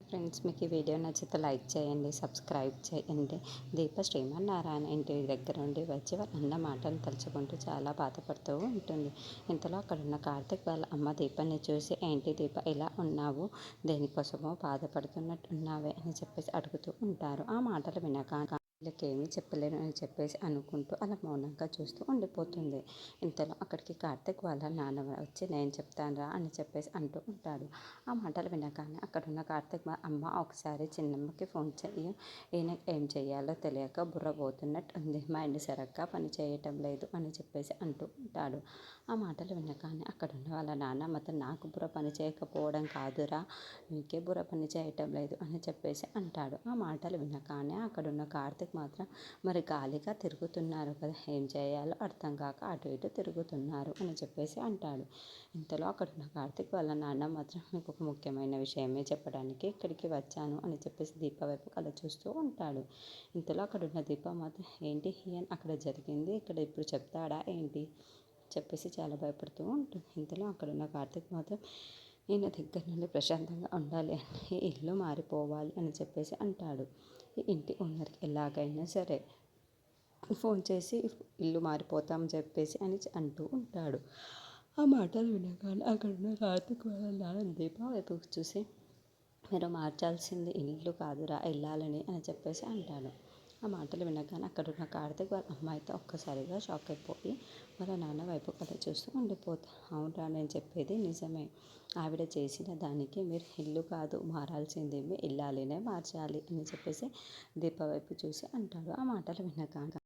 Friends, మీకు ఈ video నచ్చితే లైక్ చేయండి, సబ్స్క్రైబ్ చేయండి. దీప శ్రీమన్నారాయణ ఇంటి దగ్గర నుండి వచ్చి వాళ్ళ అన్న మాటలు తలుచుకుంటూ చాలా బాధపడుతూ ఉంటుంది. ఇంతలో అక్కడున్న కార్తీక్ వాళ్ళ అమ్మ దీపని చూసి, ఏంటి దీప ఇలా ఉన్నావు, దేనికోసమో బాధపడుతున్నట్టున్నావే అని చెప్పేసి అడుగుతూ ఉంటారు. ఆ మాటలు వినక వీళ్ళకేమీ చెప్పలేను అని చెప్పేసి అనుకుంటూ అలా మౌనంగా చూస్తూ ఉండిపోతుంది. ఇంతలో అక్కడికి కార్తీక్ వాళ్ళ నాన్న వచ్చి, నేను చెప్తానురా అని చెప్పేసి అంటూ ఉంటాడు. ఆ మాటలు వినగానే అక్కడున్న కార్తీక్ అమ్మ ఒకసారి చిన్నమ్మకి ఫోన్ చెయ్యి, ఈయనకి ఏం చెయ్యాలో తెలియక బుర్ర పోతున్నట్టు ఉంది, మైండ్ సరిగ్గా పని చేయటం లేదు అని చెప్పేసి అంటూ ఉంటాడు. ఆ మాటలు వినగానే అక్కడున్న వాళ్ళ నాన్న మాత్రం, నాకు బుర్ర పని చేయకపోవడం కాదురా, మీకే బుర్ర పని చేయటం లేదు అని చెప్పేసి అంటాడు. ఆ మాటలు వినగానే అక్కడున్న కార్తీక్ మాత్రం, మరి ఖాళీగా తిరుగుతున్నారు కదా, ఏం చేయాలో అర్థం కాక అటు ఇటు తిరుగుతున్నారు అని చెప్పేసి అంటాడు. ఇంతలో అక్కడున్న కార్తీక్ వాళ్ళ నాన్న మాత్రం, మీకు ఒక ముఖ్యమైన విషయమే చెప్పడానికి ఇక్కడికి వచ్చాను అని చెప్పేసి దీప వైపు కళ్ళ చూస్తూ ఉంటాడు. ఇంతలో అక్కడున్న దీప మాత్రం, ఏంటి అక్కడ జరిగింది ఇక్కడ ఇప్పుడు చెప్తాడా ఏంటి చెప్పేసి చాలా భయపడుతూ ఉంటుంది. ఇంతలో అక్కడున్న కార్తీక్ మాత్రం, ఈయన దగ్గర నుండి ప్రశాంతంగా ఉండాలి అంటే ఈ ఇల్లు మారిపోవాలి అని చెప్పేసి అంటాడు. ఈ ఇంటి ఓనర్కి ఎలాగైనా సరే ఫోన్ చేసి ఇల్లు మారిపోతాం చెప్పేసి అని అంటూ ఉంటాడు. ఆ మాటలు వినగానే అక్కడున్న కార్తీక్ వాళ్ళ నాన్న దీప వైపు చూసి, మీరు మార్చాల్సింది ఇల్లు కాదురా, వెళ్ళాలని అని చెప్పేసి అంటాడు. ఆ మాటలు వినగానే అక్కడున్న కార్తీక్ వాళ్ళ అమ్మాయితో ఒక్కసారిగా షాక్ అయిపోయి వాళ్ళ నాన్న వైపు కథ చూస్తూ ఉండిపోతా, అవునరా నేను చెప్పేది నిజమే, ఆవిడ చేసిన దానికి మీరు ఇల్లు కాదు మారాల్సింది, మీ ఇల్లాలినే మార్చాలి అని చెప్పేసి దీప వైపు చూసి అంటాడు. ఆ మాటలు వినగానే